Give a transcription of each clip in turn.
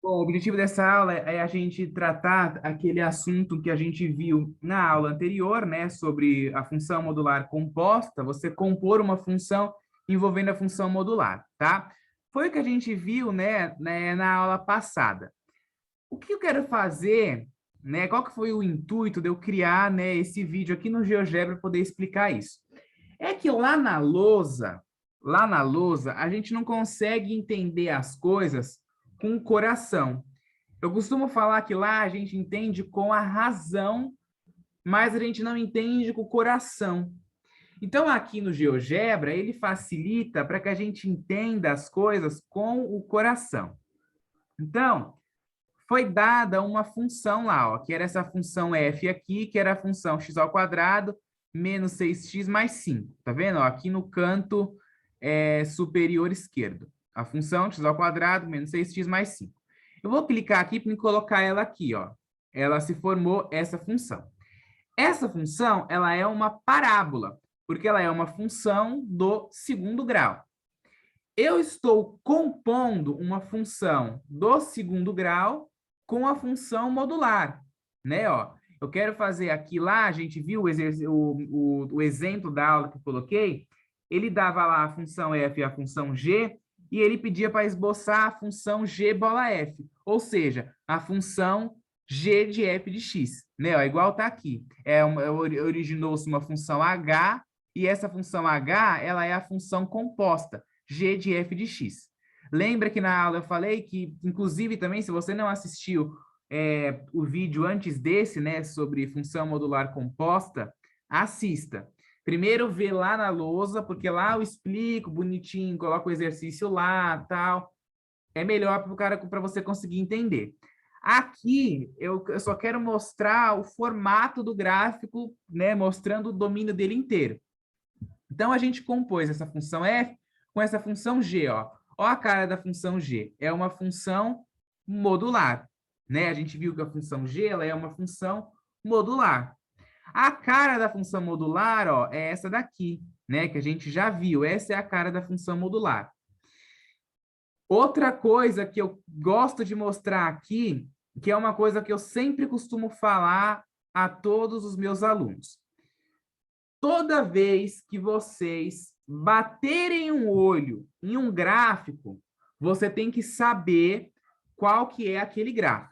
Bom, o objetivo dessa aula é a gente tratar aquele assunto que a gente viu na aula anterior, né, sobre a função modular composta, você compor uma função envolvendo a função modular, tá? Foi o que a gente viu, né, na aula passada. O que eu quero fazer, né, qual que foi o intuito de eu criar, né, esse vídeo aqui no GeoGebra para poder explicar isso? É que lá na lousa, a gente não consegue entender as coisas com o coração. Eu costumo falar que lá a gente entende com a razão, mas a gente não entende com o coração. Então, aqui no GeoGebra, ele facilita para que a gente entenda as coisas com o coração. Então, foi dada uma função lá, ó, que era essa função f aqui, que era a função x ao quadrado menos 6x mais 5. Tá vendo? Ó, aqui no canto superior esquerdo. A função x ao quadrado menos 6x mais 5. Eu vou clicar aqui para colocar ela aqui, ó. Ela se formou essa função. Essa função, ela é uma parábola, porque ela é uma função do segundo grau. Eu estou compondo uma função do segundo grau com a função modular, né? Ó, eu quero fazer aqui lá, a gente viu o exemplo da aula que eu coloquei, ele dava lá a função f e a função g, e ele pedia para esboçar a função g bola f, ou seja, a função g de f de x, né? Ó, igual tá aqui. Originou-se uma função h, e essa função h, ela é a função composta g de f de x. Lembra que na aula eu falei que, inclusive, também, se você não assistiu o vídeo antes desse, né, sobre função modular composta, assista. Primeiro vê lá na lousa, porque lá eu explico bonitinho, coloco o exercício lá, tal. É melhor para você conseguir entender. Aqui, eu só quero mostrar o formato do gráfico, né, mostrando o domínio dele inteiro. Então, a gente compôs essa função f com essa função g, ó. Ó a cara da função g. É uma função modular, né? A gente viu que a função g, ela é uma função modular. A cara da função modular, ó, é essa daqui, né? Que a gente já viu. Essa é a cara da função modular. Outra coisa que eu gosto de mostrar aqui, que é uma coisa que eu sempre costumo falar a todos os meus alunos. Toda vez que vocês baterem um olho em um gráfico, você tem que saber qual que é aquele gráfico.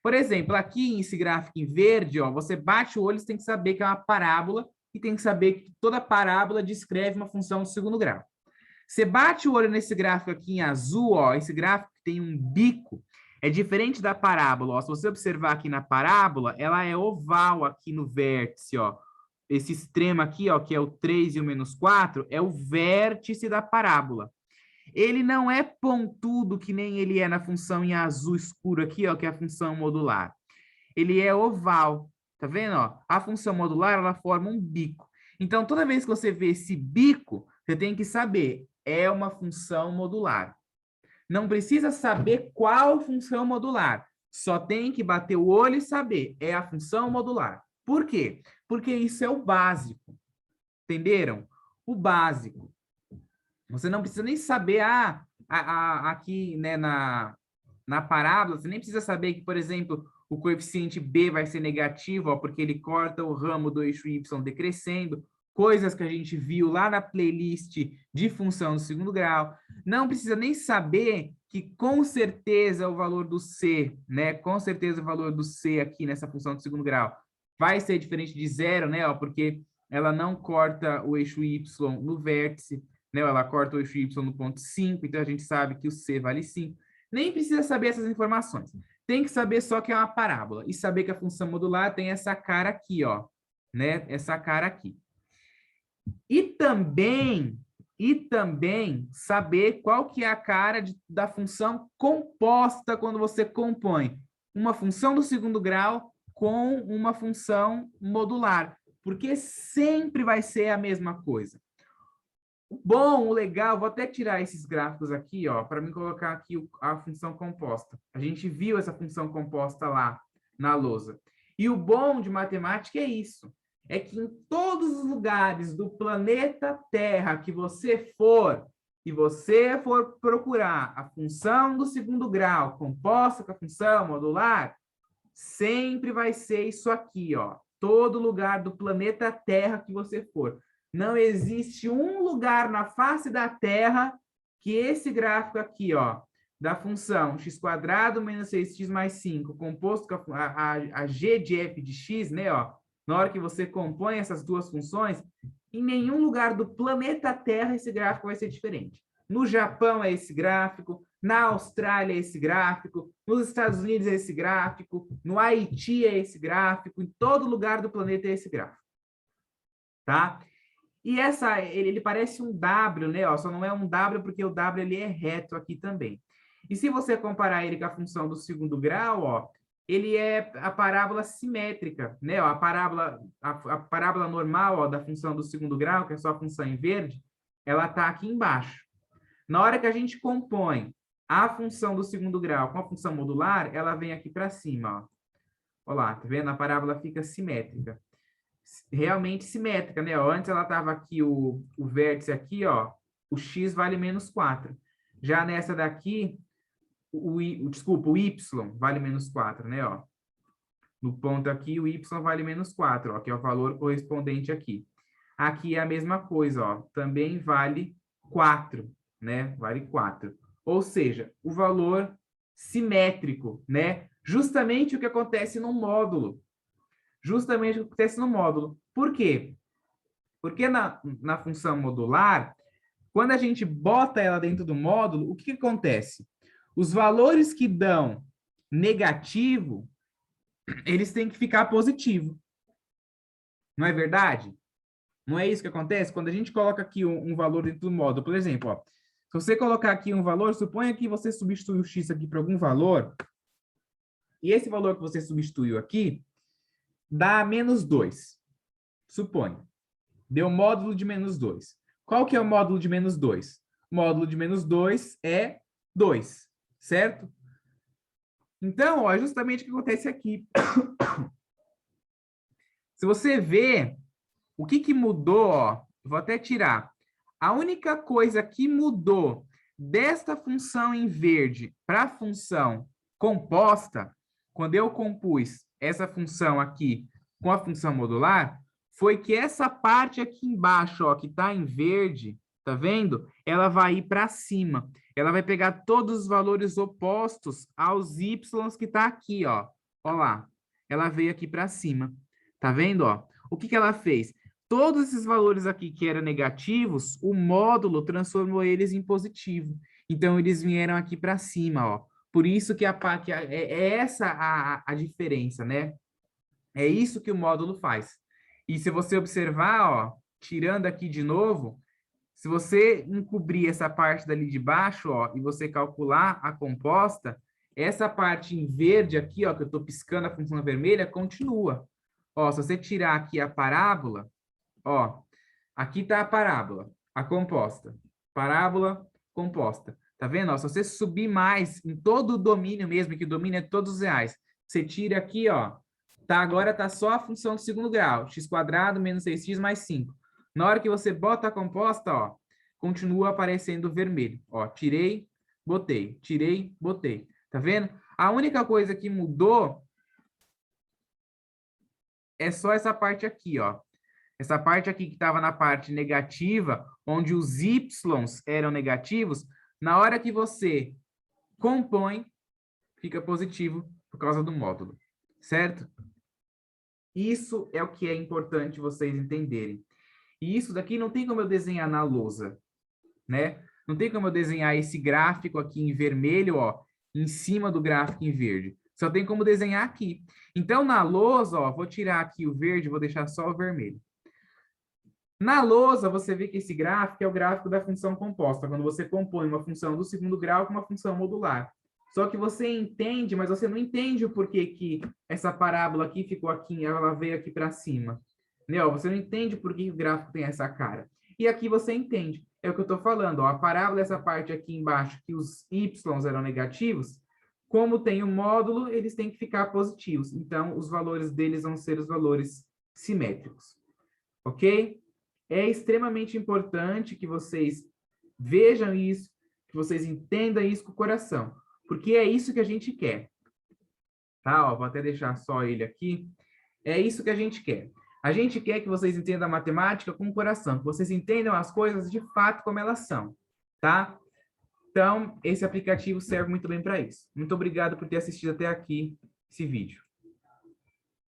Por exemplo, aqui nesse gráfico em verde, ó, você bate o olho, você tem que saber que é uma parábola e tem que saber que toda parábola descreve uma função do segundo grau. Você bate o olho nesse gráfico aqui em azul, ó, esse gráfico tem um bico, é diferente da parábola. Ó. Se você observar aqui na parábola, ela é oval aqui no vértice, ó. Esse extremo aqui, ó, que é o 3 e o menos 4, é o vértice da parábola. Ele não é pontudo que nem ele é na função em azul escuro aqui, ó, que é a função modular. Ele é oval, tá vendo? Ó? A função modular, ela forma um bico. Então, toda vez que você vê esse bico, você tem que saber, é uma função modular. Não precisa saber qual função modular. Só tem que bater o olho e saber, é a função modular. Por quê? Porque isso é o básico. Entenderam? O básico. Você não precisa nem saber, aqui né, na parábola, você nem precisa saber que, por exemplo, o coeficiente b vai ser negativo, ó, porque ele corta o ramo do eixo y decrescendo, coisas que a gente viu lá na playlist de função do segundo grau. Não precisa nem saber que, com certeza, o valor do c, né? Com certeza, o valor do c aqui nessa função do segundo grau vai ser diferente de zero, né? Ó, porque ela não corta o eixo y no vértice, né? Ela corta o eixo y no ponto 5, então a gente sabe que o c vale 5. Nem precisa saber essas informações. Tem que saber só que é uma parábola e saber que a função modular tem essa cara aqui, ó, né? Essa cara aqui. E também saber qual que é a cara da função composta quando você compõe uma função do segundo grau com uma função modular, porque sempre vai ser a mesma coisa. Bom, o legal, vou até tirar esses gráficos aqui, ó, para me colocar aqui a função composta. A gente viu essa função composta lá na lousa. E o bom de matemática é isso, é que em todos os lugares do planeta Terra que você for, e você for procurar a função do segundo grau composta com a função modular, sempre vai ser isso aqui, ó. Todo lugar do planeta Terra que você for. Não existe um lugar na face da Terra que esse gráfico aqui, ó, da função x² menos 6x mais 5, composto com a g de f de x, né, ó, na hora que você compõe essas duas funções, em nenhum lugar do planeta Terra esse gráfico vai ser diferente. No Japão é esse gráfico, na Austrália é esse gráfico, nos Estados Unidos é esse gráfico, no Haiti é esse gráfico, em todo lugar do planeta é esse gráfico. Tá? E ele parece um W, né? Ó, só não é um W porque o W ele é reto aqui também. E se você comparar ele com a função do segundo grau, ó, ele é a parábola simétrica, né? Ó, a parábola normal, ó, da função do segundo grau, que é só a função em verde, ela está aqui embaixo. Na hora que a gente compõe a função do segundo grau com a função modular, ela vem aqui para cima, ó. Olha lá, tá vendo? A parábola fica simétrica. Realmente simétrica, né? Ó, antes ela estava aqui, o vértice aqui, ó, o x vale menos 4. Já nessa daqui, desculpa, o y vale menos 4, né? Ó. No ponto aqui, o y vale menos 4, ó, que é o valor correspondente aqui. Aqui é a mesma coisa, ó, também vale 4, né? Vale 4. Ou seja, o valor simétrico, né? Justamente o que acontece no módulo. Justamente o que acontece no módulo. Por quê? Porque na função modular, quando a gente bota ela dentro do módulo, o que acontece? Os valores que dão negativo, eles têm que ficar positivo. Não é verdade? Não é isso que acontece? Quando a gente coloca aqui um valor dentro do módulo, por exemplo, ó, se você colocar aqui um valor, suponha que você substitui o x aqui por algum valor, e esse valor que você substituiu aqui dá menos 2. Suponha. Deu módulo de menos 2. Qual que é o módulo de menos 2? Módulo de menos 2 é 2, certo? Então, ó, é justamente o que acontece aqui. Se você vê o que mudou, ó, vou até tirar. A única coisa que mudou desta função em verde para a função composta, quando eu compus essa função aqui com a função modular, foi que essa parte aqui embaixo, ó, que está em verde, tá vendo? Ela vai ir para cima. Ela vai pegar todos os valores opostos aos y que está aqui, ó. Ó lá. Ela veio aqui para cima. Tá vendo, ó? O que ela fez? Todos esses valores aqui que eram negativos, o módulo transformou eles em positivo. Então, eles vieram aqui para cima, ó. Por isso que é essa a diferença, né? É isso que o módulo faz. E se você observar, ó, tirando aqui de novo, se você encobrir essa parte dali de baixo, ó, e você calcular a composta, essa parte em verde aqui, ó, que eu estou piscando a função vermelha, continua. Ó, se você tirar aqui a parábola, ó, aqui está a parábola, a composta. Parábola composta. Tá vendo? Ó, se você subir mais em todo o domínio mesmo, que o domínio é todos os reais, você tira aqui, ó, tá, agora tá só a função do segundo grau, x² menos 6x mais 5. Na hora que você bota a composta, ó, continua aparecendo vermelho. Ó, tirei, botei. Tá vendo? A única coisa que mudou é só essa parte aqui, ó. Essa parte aqui que estava na parte negativa, onde os y's eram negativos, na hora que você compõe, fica positivo por causa do módulo, certo? Isso é o que é importante vocês entenderem. E isso daqui não tem como eu desenhar na lousa, né? Não tem como eu desenhar esse gráfico aqui em vermelho, ó, em cima do gráfico em verde. Só tem como desenhar aqui. Então, na lousa, ó, vou tirar aqui o verde, vou deixar só o vermelho. Na lousa, você vê que esse gráfico é o gráfico da função composta, quando você compõe uma função do segundo grau com uma função modular. Só que você entende, mas você não entende o porquê que essa parábola aqui ficou aqui, ela veio aqui para cima. Entendeu? Você não entende por que o gráfico tem essa cara. E aqui você entende. É o que eu estou falando. Ó, a parábola, essa parte aqui embaixo, que os y eram negativos, como tem o módulo, eles têm que ficar positivos. Então, os valores deles vão ser os valores simétricos. Ok? É extremamente importante que vocês vejam isso, que vocês entendam isso com o coração, porque é isso que a gente quer. Tá? Ó, vou até deixar só ele aqui. É isso que a gente quer. A gente quer que vocês entendam a matemática com o coração, que vocês entendam as coisas de fato como elas são, tá? Então, esse aplicativo serve muito bem para isso. Muito obrigado por ter assistido até aqui esse vídeo.